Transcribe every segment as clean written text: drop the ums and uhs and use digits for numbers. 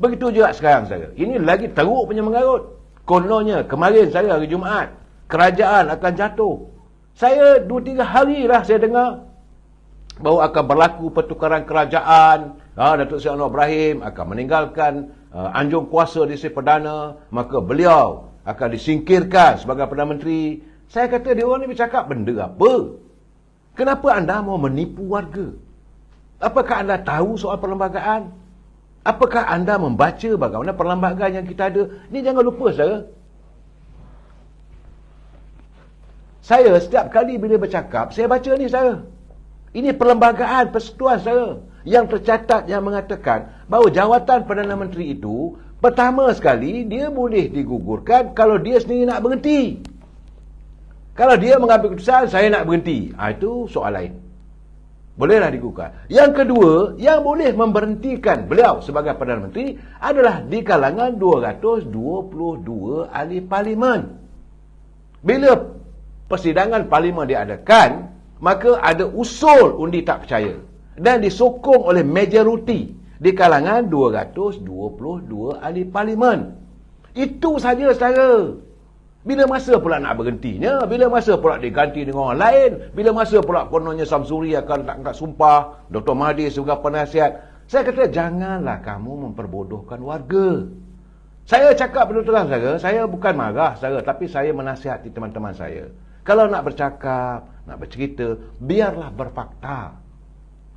Begitu juga sekarang saya. Ini lagi teruk punya mengarut. Kononnya kemarin saya hari Jumaat, kerajaan akan jatuh. Saya 2-3 hari lah saya dengar bahawa akan berlaku pertukaran kerajaan. Datuk Seri Anwar Ibrahim akan meninggalkan anjung kuasa di Sri Perdana, maka beliau akan disingkirkan sebagai Perdana Menteri. Saya kata dia orang ni bercakap benda apa? Kenapa anda mau menipu warga? Apakah anda tahu soal perlembagaan? Apakah anda membaca bagaimana perlembagaan yang kita ada? Ni jangan lupa saudara. Saya setiap kali bila bercakap, saya baca ni saudara. Ini perlembagaan persekutuan saudara. Yang tercatat yang mengatakan bahawa jawatan Perdana Menteri itu, pertama sekali, dia boleh digugurkan kalau dia sendiri nak berhenti. Kalau dia mengambil keputusan, saya nak berhenti. Itu soal lain. Bolehlah digugurkan. Yang kedua, yang boleh memberhentikan beliau sebagai Perdana Menteri adalah di kalangan 222 ahli parlimen. Bila persidangan parlimen diadakan, maka ada usul undi tak percaya dan disokong oleh majoriti di kalangan 222 ahli parlimen. Itu saja saudara. Bila masa pula nak berhentinya? Bila masa pula diganti dengan orang lain? Bila masa pula kononnya Samsuri akan tak angkat sumpah? Dr. Mahathir sebagai penasihat? Saya kata, janganlah kamu memperbodohkan warga. Saya cakap betul terang saudara, saya bukan marah saudara, tapi saya menasihati teman-teman saya. Kalau nak bercakap, nak bercerita, biarlah berfakta.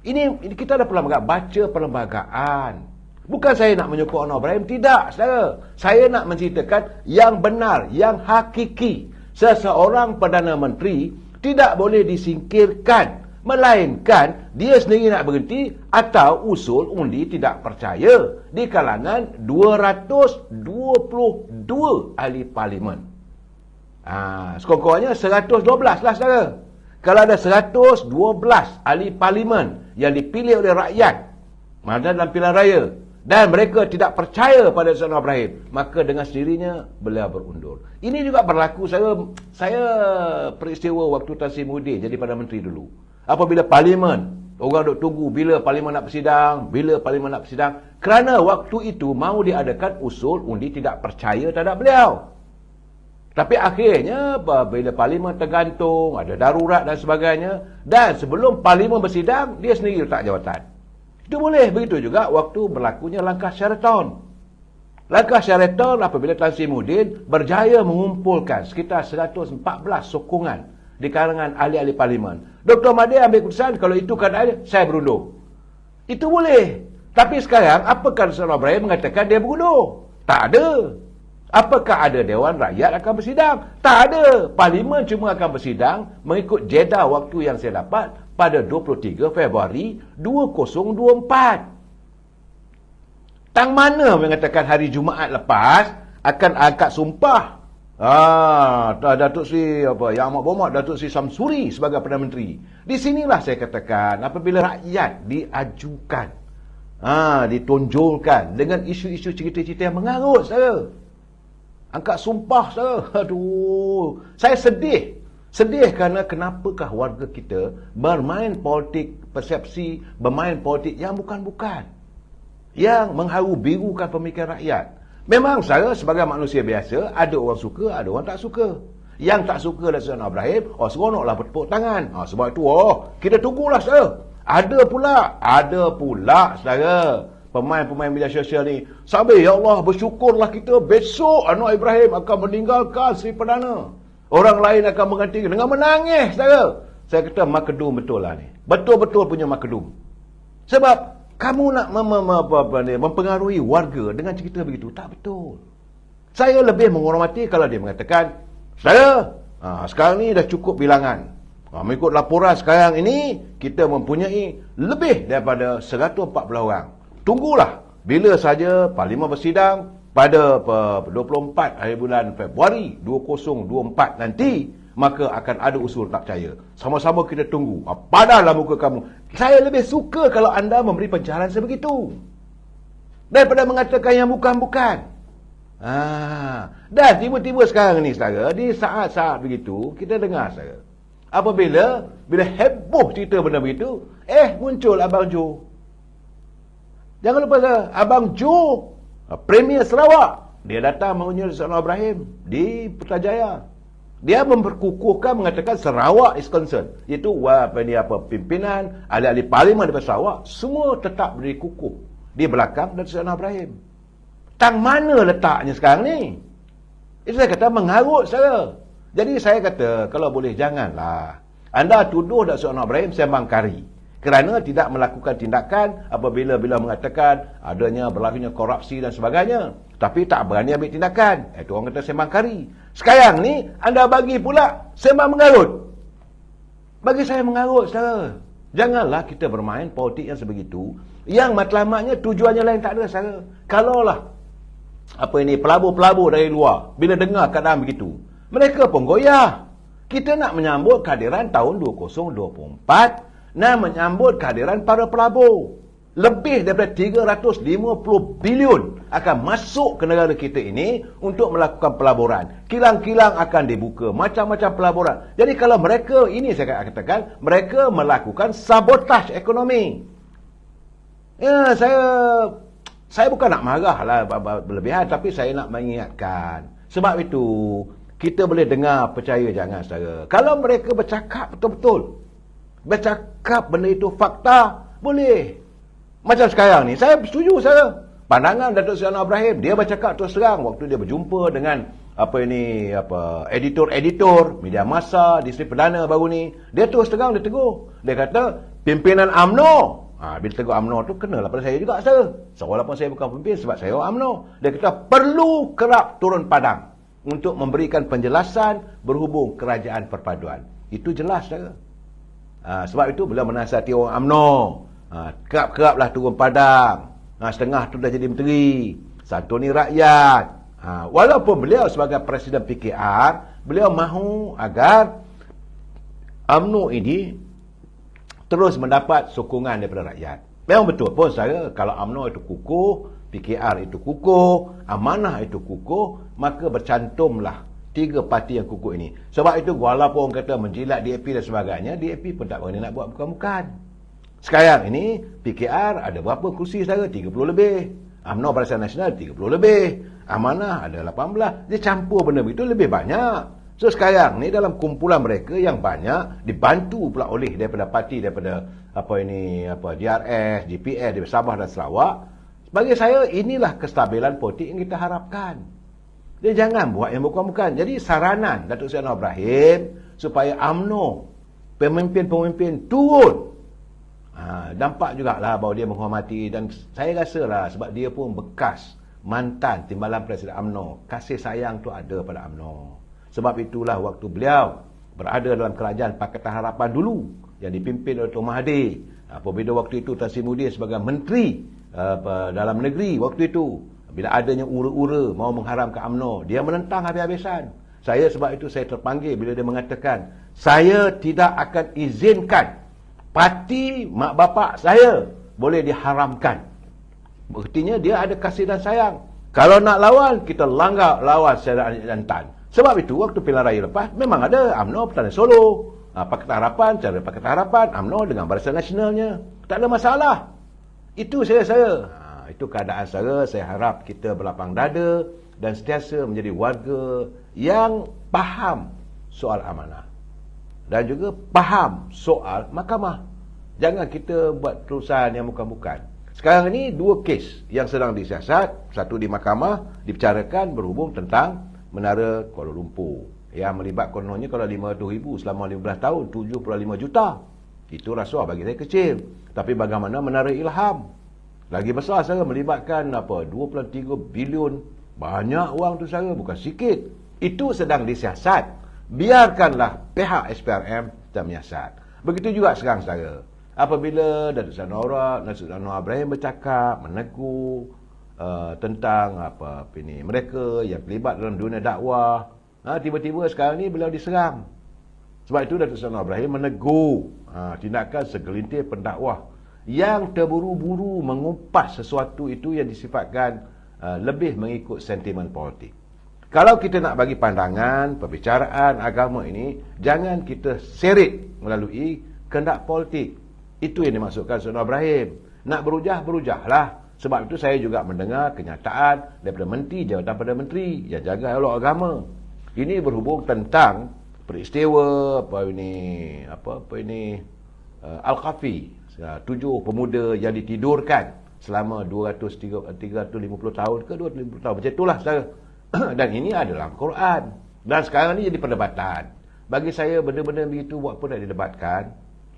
Ini kita ada perlembagaan, baca perlembagaan. Bukan saya nak menyokong Anwar Ibrahim, tidak saudara. Saya nak menceritakan yang benar, yang hakiki. Seseorang Perdana Menteri tidak boleh disingkirkan, melainkan dia sendiri nak berhenti atau usul undi tidak percaya di kalangan 222 ahli parlimen. Sekurang-kurangnya 112 lah saudara. Kalau ada 112 ahli parlimen yang dipilih oleh rakyat dalam pilihan raya dan mereka tidak percaya pada Seri Anwar Ibrahim, maka dengan sendirinya beliau berundur. Ini juga berlaku saya peristiwa waktu Tan Sri Muhyiddin jadi Perdana Menteri dulu. Apabila parlimen, orang duk tunggu bila parlimen nak bersidang, kerana waktu itu mahu diadakan usul undi tidak percaya terhadap beliau. Tapi akhirnya bila parlimen tergantung, ada darurat dan sebagainya, dan sebelum parlimen bersidang, dia sendiri letak jawatan. Itu boleh. Begitu juga waktu berlakunya langkah Sheraton. Langkah Sheraton apabila Tan Sri Muhyiddin berjaya mengumpulkan sekitar 114 sokongan di kalangan ahli-ahli parlimen. Dr. Mahathir ambil keputusan, kalau itu keadaan, saya berundur. Itu boleh. Tapi sekarang, apakah Seri Anwar Ibrahim mengatakan dia berundur? Tak ada. Apakah ada Dewan Rakyat akan bersidang? Tak ada. Parlimen cuma akan bersidang mengikut jeda waktu yang saya dapat pada 23 Februari 2024. Tang mana mengatakan hari Jumaat lepas akan angkat sumpah Datuk Seri Yang Amat Berhormat Datuk Seri Samsuri sebagai Perdana Menteri. Di sinilah saya katakan apabila rakyat diajukan, ditonjolkan dengan isu-isu cerita-cerita yang mengarut saudara. Angkat sumpah saudara. Aduh, saya sedih kerana kenapakah warga kita bermain politik persepsi, bermain politik yang bukan-bukan, yang mengharu-birukan pemikiran rakyat. Memang saya sebagai manusia biasa, ada orang suka, ada orang tak suka. Yang tak suka dari Seri Anwar Ibrahim, seronoklah bertepuk tangan. Sebab itu, kita tunggulah saudara. Ada pula saudara, pemain-pemain media sosial ni, sambil ya Allah bersyukurlah kita besok Anwar Ibrahim akan meninggalkan Sri Perdana. Orang lain akan menggantikan dengan menangis saudara. Saya kata makedum betul lah ni. Betul-betul punya makedum. Sebab kamu nak mempengaruhi warga dengan cerita begitu, tak betul. Saya lebih menghormati kalau dia mengatakan, saya sekarang ni dah cukup bilangan. Mengikut laporan sekarang ini, kita mempunyai lebih daripada 140 orang. Tunggulah bila saja parlimen bersidang pada 24 hari bulan Februari 2024 nanti, maka akan ada usul tak percaya. Sama-sama kita tunggu. Padahlah muka kamu. Saya lebih suka kalau anda memberi pencerahan sebegitu daripada mengatakan yang bukan-bukan. Dan tiba-tiba sekarang ni saudara, di saat-saat begitu, kita dengar saudara, apabila heboh cerita benda begitu, muncul Abang Jo. Jangan lupa saudara, Abang Jo Premier Sarawak, dia datang mengunjungi Datuk Seri Anwar Ibrahim di Putrajaya. Dia memperkukuhkan, mengatakan Sarawak is concerned. Itu pimpinan, ahli-ahli parlimen daripada Sarawak, semua tetap berdiri kukuh di belakang Datuk Seri Anwar Ibrahim. Tang mana letaknya sekarang ni? Itu saya kata mengharut saya. Jadi saya kata, kalau boleh janganlah anda tuduh Datuk Seri Anwar Ibrahim sembang kari. Kerana tidak melakukan tindakan apabila mengatakan adanya berlakunya korupsi dan sebagainya. Tapi tak berani ambil tindakan. Itu orang kata sembang kari. Sekarang ni anda bagi pula sembang mengarut. Bagi saya mengarut, saudara. Janganlah kita bermain politik yang sebegitu. Yang matlamatnya tujuannya lain tak ada, saudara. Kalaulah pelabur-pelabur dari luar bila dengar keadaan begitu, mereka pun goyah. Kita nak menyambut kehadiran tahun 2024 dan menyambut kehadiran para pelabur. Lebih daripada 350 bilion akan masuk ke negara kita ini untuk melakukan pelaburan. Kilang-kilang akan dibuka, macam-macam pelaburan. Jadi kalau mereka, ini saya katakan, mereka melakukan sabotaj ekonomi. Ya, saya bukan nak marah lah berlebihan, tapi saya nak mengingatkan. Sebab itu, kita boleh dengar, percaya jangan, saudara. Kalau mereka bercakap betul-betul, bercakap benda itu fakta, boleh. Macam sekarang ni, saya setuju, saya. Pandangan Datuk Seri Anwar Ibrahim, dia bercakap terus terang waktu dia berjumpa dengan editor-editor media massa di Seri Perdana baru ni. Dia terus terang, dia tegur. Dia kata, pimpinan UMNO. Bila tegur UMNO tu, kenalah pada saya juga, saya. Walaupun saya bukan pemimpin, sebab saya orang UMNO. Dia kata, perlu kerap turun padang untuk memberikan penjelasan berhubung kerajaan perpaduan. Itu jelas, saya. Sebab itu beliau menasihati orang UMNO, kerap-keraplah turun padang. Setengah tu dah jadi menteri, santuni rakyat. Walaupun beliau sebagai Presiden PKR, beliau mahu agar UMNO ini terus mendapat sokongan daripada rakyat. Memang betul pun saya, kalau UMNO itu kukuh, PKR itu kukuh, Amanah itu kukuh, maka bercantumlah 3 parti yang kukuh ini. Sebab itu walaupun orang kata menjilat DAP dan sebagainya, DAP pun tak berani nak buat bukan-bukan. Sekarang ini PKR ada berapa kursi, saudara? 30 lebih. UMNO Barisan Nasional 30 lebih. Amanah ada 18. Dia campur benda begitu lebih banyak. So sekarang ni dalam kumpulan mereka yang banyak dibantu pula oleh daripada parti, daripada DRS, DPS di Sabah dan Sarawak. Bagi saya inilah kestabilan politik yang kita harapkan. Dia jangan buat yang bukan-bukan. Jadi saranan Datuk Seri Anwar Ibrahim supaya UMNO, pemimpin-pemimpin turun. Nampak jugalah bahawa dia menghormati, dan saya rasalah sebab dia pun bekas mantan timbalan Presiden UMNO. Kasih sayang tu ada pada UMNO. Sebab itulah waktu beliau berada dalam kerajaan Pakatan Harapan dulu yang dipimpin oleh Tuan Mahathir. Apabila waktu itu Tan Sri Muhyiddin sebagai menteri dalam negeri waktu itu, bila adanya ura-ura mau mengharamkan UMNO, dia menentang habis-habisan. Sebab itu saya terpanggil bila dia mengatakan, saya tidak akan izinkan parti mak bapak saya boleh diharamkan. Berartinya dia ada kasih dan sayang. Kalau nak lawan, kita langgar lawan secara jantan. Sebab itu waktu pilihan raya lepas memang ada UMNO Pertahanan Solo, Pakatan Harapan, cara Pakatan Harapan, UMNO dengan Barisan Nasionalnya. Tak ada masalah. Itu saya. Itu keadaan saya harap kita berlapang dada dan sentiasa menjadi warga yang faham soal amanah dan juga faham soal mahkamah. Jangan kita buat terusan yang bukan-bukan. Sekarang ini 2 kes yang sedang disiasat. Satu di mahkamah dibicarakan berhubung tentang Menara Kuala Lumpur yang melibatkan kononnya kalau 500,000 selama 15 tahun 7.5 juta. Itu rasuah bagi saya kecil. Tapi bagaimana Menara Ilham? Lagi besar, saya melibatkan 2.3 bilion. Banyak wang tu, saya bukan sikit. Itu sedang disiasat. Biarkanlah pihak SPRM kita menyiasat. Begitu juga sekarang, saya. Apabila Datuk Seri Anwar Ibrahim bercakap, menegur tentang mereka yang terlibat dalam dunia dakwah, tiba-tiba sekarang ni beliau diserang. Sebab itu Datuk Seri Anwar Ibrahim menegur tindakan segelintir pendakwah yang terburu-buru mengupas sesuatu itu yang disifatkan lebih mengikut sentimen politik. Kalau kita nak bagi pandangan perbicaraan agama ini, jangan kita seret melalui kehendak politik. Itu yang dimaksudkan Seri Anwar Ibrahim. Nak berujah, berujahlah. Sebab itu saya juga mendengar kenyataan daripada menteri, jawatan Perdana Menteri yang jaga elok agama. Ini berhubung tentang peristiwa Al-Qafi, 7 pemuda yang ditidurkan selama 350 tahun ke 250 tahun. Macam itulah saudara. Dan ini adalah Al-Quran. Dan sekarang ni jadi perdebatan. Bagi saya benda-benda begitu buat apa nak didebatkan.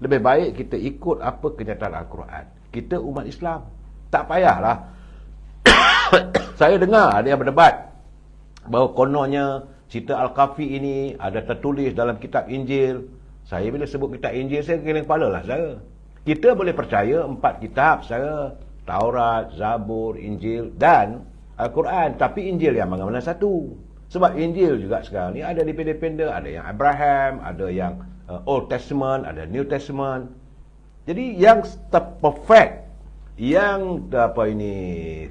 Lebih baik kita ikut apa kenyataan Al-Quran. Kita umat Islam. Tak payahlah. Saya dengar ada yang berdebat bahawa kononnya cerita Al-Qafi ini ada tertulis dalam kitab Injil. Saya bila sebut kitab Injil, saya geleng kepala lah saya. Kita boleh percaya 4 kitab saya. Taurat, Zabur, Injil dan Al-Quran. Tapi Injil yang mana-mana satu. Sebab Injil juga sekarang ni ada dependa-dependa. Ada yang Abraham, ada yang Old Testament, ada New Testament. Jadi yang perfect, yang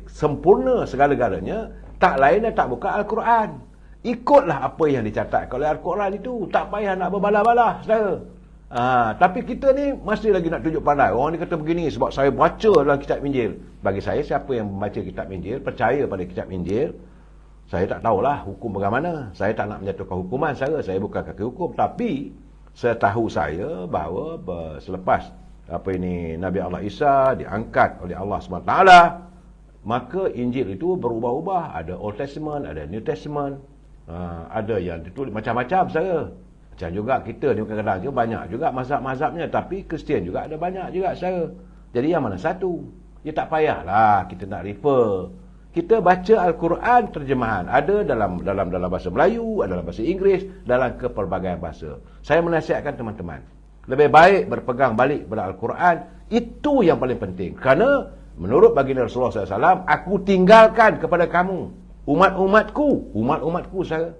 sempurna segala-galanya, tak lain dan tak bukan Al-Quran. Ikutlah apa yang dicatatkan oleh Al-Quran itu. Tak payah nak berbalah-balah, saudara. Tapi kita ni masih lagi nak tunjuk pandai. Orang ni kata begini sebab saya baca dalam kitab Injil. Bagi saya, siapa yang membaca kitab Injil, percaya pada kitab Injil, saya tak tahulah hukum bagaimana. Saya tak nak menjatuhkan hukuman saya bukan kaki hukum. Tapi setahu saya bahawa selepas Nabi Allah Isa diangkat oleh Allah SWT, maka Injil itu berubah-ubah. Ada Old Testament, ada New Testament, ada yang ditulis macam-macam saya. Macam juga kita ni kadang-kadang juga banyak juga mazhab-mazhabnya. Tapi Kristian juga ada banyak juga saya. Jadi yang mana satu? Ya tak payahlah kita nak refer. Kita baca Al-Quran terjemahan. Ada dalam bahasa Melayu, ada dalam bahasa Inggeris, dalam kepelbagaian bahasa. Saya menasihatkan teman-teman, lebih baik berpegang balik pada Al-Quran. Itu yang paling penting. Kerana menurut baginda Rasulullah SAW, aku tinggalkan kepada kamu umat-umatku saya.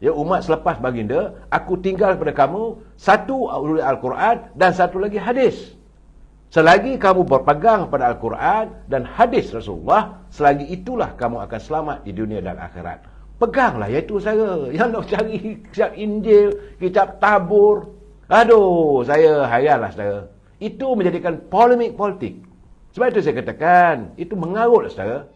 Ya, umat selepas baginda, aku tinggal kepada kamu satu Al-Quran dan satu lagi hadis. Selagi kamu berpegang pada Al-Quran dan hadis Rasulullah, selagi itulah kamu akan selamat di dunia dan akhirat. Peganglah, iaitu saya. Yang nak cari kitab Injil, kitab Tabur, aduh, saya hayallah saudara. Itu menjadikan polemik politik. Sebab itu saya katakan, itu mengarut saudara.